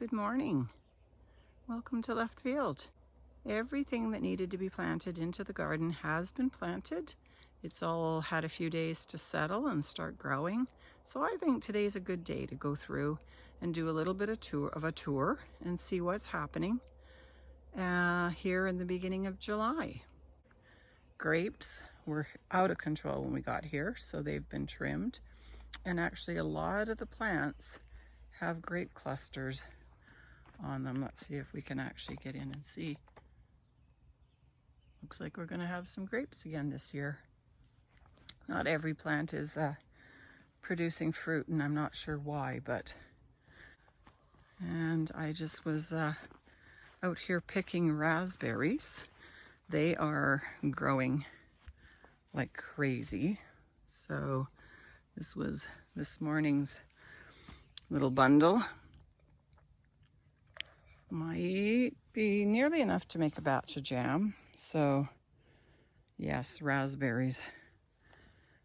good morning. Welcome to Left Field. Everything that needed to be planted into the garden has been planted. It's all had a few days to settle and start growing. So I think today's a good day to go through and do a little bit of a tour and see what's happening here in the beginning of July. Grapes were out of control when we got here, so they've been trimmed. And actually a lot of the plants have grape clusters on them. Let's see if we can actually get in and see. Looks like we're going to have some grapes again this year. Not every plant is producing fruit, and I'm not sure why, and I just was out here picking raspberries. They are growing like crazy. So this was this morning's little bundle. Might be nearly enough to make a batch of jam. So yes, raspberries,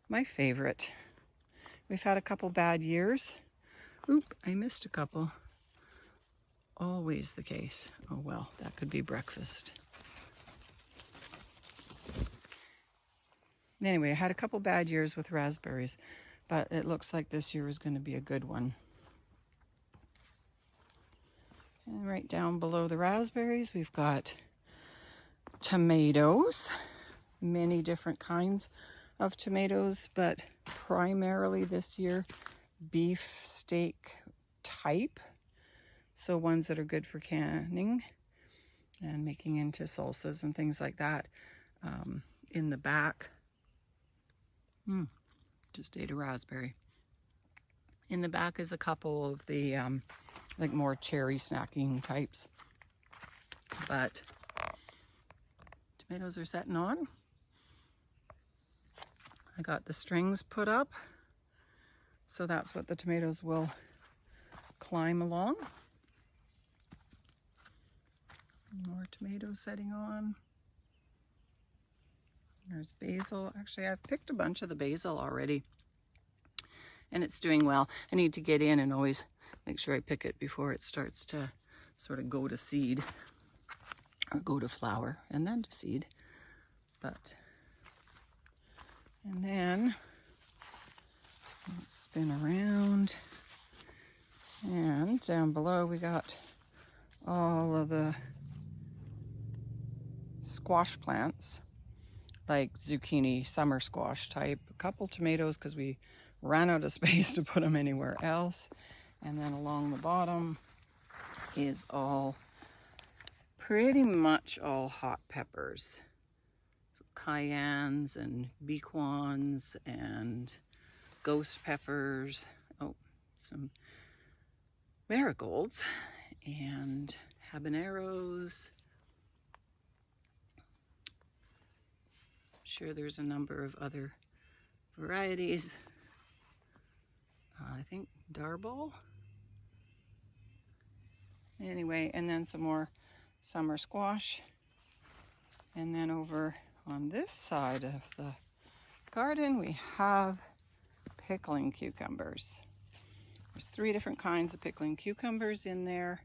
my favorite. We've had a couple bad years. Oop, I missed a couple. Always the case. Oh well, that could be breakfast. Anyway, I had a couple bad years with raspberries, but it looks like this year is going to be a good one. And right down below the raspberries, we've got tomatoes, many different kinds of tomatoes, but primarily this year, beef steak type. So ones that are good for canning and making into salsas and things like that. In the back, just ate a raspberry. In the back is a couple of the like more cherry snacking types. But tomatoes are setting on. I got the strings put up, so that's what the tomatoes will climb along. More tomatoes setting on. There's basil. Actually, I've picked a bunch of the basil already, and it's doing well. I need to get in and always make sure I pick it before it starts to sort of go to seed, or go to flower and then to seed. And then let's spin around, and down below we got all of the squash plants, like zucchini, summer squash type, a couple tomatoes because we ran out of space to put them anywhere else. And then along the bottom is all pretty much all hot peppers. So cayennes and bequans and ghost peppers. Oh, some marigolds and habaneros. Sure, there's a number of other varieties. I think darbol. Anyway, and then some more summer squash. And then over on this side of the garden, we have pickling cucumbers. There's 3 different kinds of pickling cucumbers in there.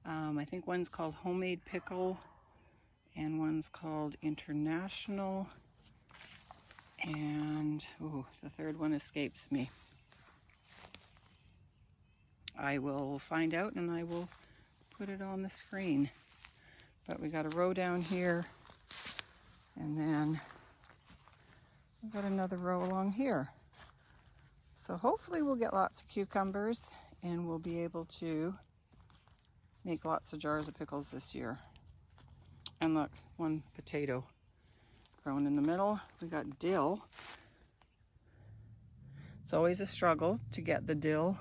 I think one's called Homemade Pickle, and one's called International, and the third one escapes me. I will find out and I will put it on the screen. But we got a row down here, and then we've got another row along here. So hopefully we'll get lots of cucumbers and we'll be able to make lots of jars of pickles this year. And look, one potato grown in the middle. We got dill. It's always a struggle to get the dill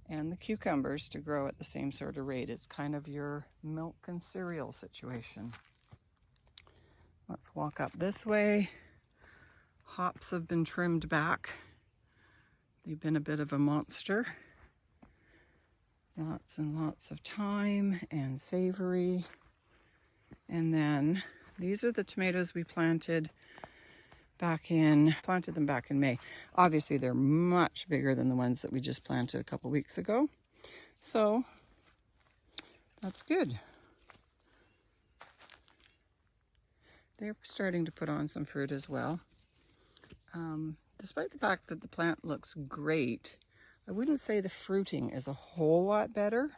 and the cucumbers to grow at the same sort of rate. It's kind of your milk and cereal situation. Let's walk up this way. Hops have been trimmed back. They've been a bit of a monster. Lots and lots of thyme and savory. And then these are the tomatoes we planted them back in May. Obviously they're much bigger than the ones that we just planted a couple weeks ago. So That's good. They're starting to put on some fruit as well. Despite the fact that the plant looks great, I wouldn't say the fruiting is a whole lot better.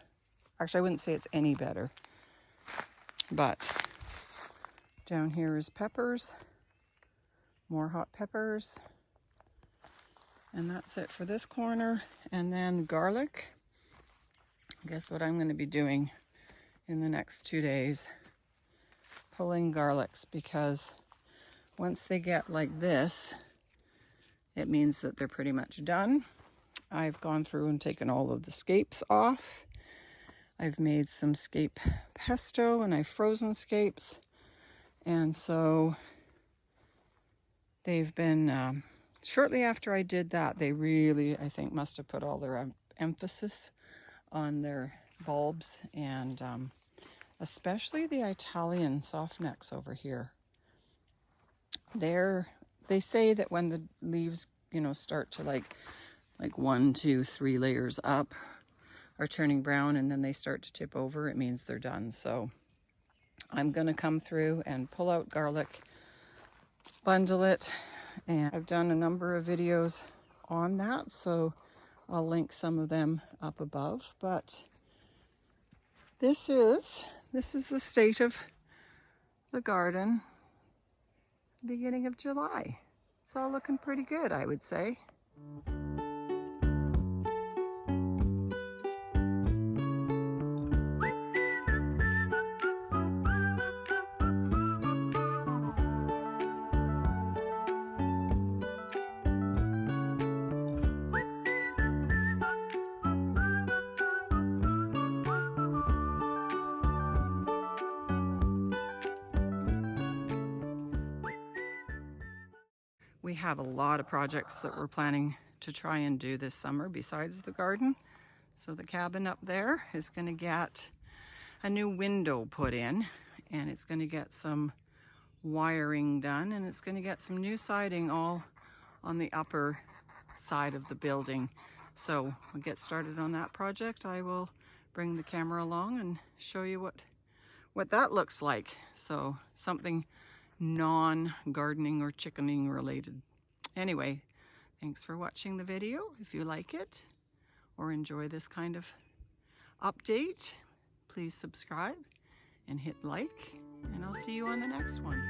Actually, I wouldn't say it's any better. But down here is peppers, more hot peppers. And that's it for this corner. And then garlic. Guess what I'm going to be doing in the next 2 days? Pulling garlics, because once they get like this, it means that they're pretty much done. I've gone through and taken all of the scapes off. I've made some scape pesto and I've frozen scapes. And so they've been, shortly after I did that, they really, I think, must have put all their emphasis on their bulbs, and especially the Italian softnecks over here. They say that when the leaves, start to like 1, 2, 3 layers up, are turning brown, and then they start to tip over, it means they're done. So I'm going to come through and pull out garlic, bundle it, and I've done a number of videos on that, so I'll link some of them up above. But this is the state of the garden beginning of July. It's all looking pretty good, I would say. We have a lot of projects that we're planning to try and do this summer besides the garden. So the cabin up there is going to get a new window put in, and it's going to get some wiring done, and it's going to get some new siding all on the upper side of the building. So we'll get started on that project. I will bring the camera along and show you what that looks like. So something non-gardening or chickening related. Anyway, thanks for watching the video. If you like it or enjoy this kind of update, please subscribe and hit like, and I'll see you on the next one.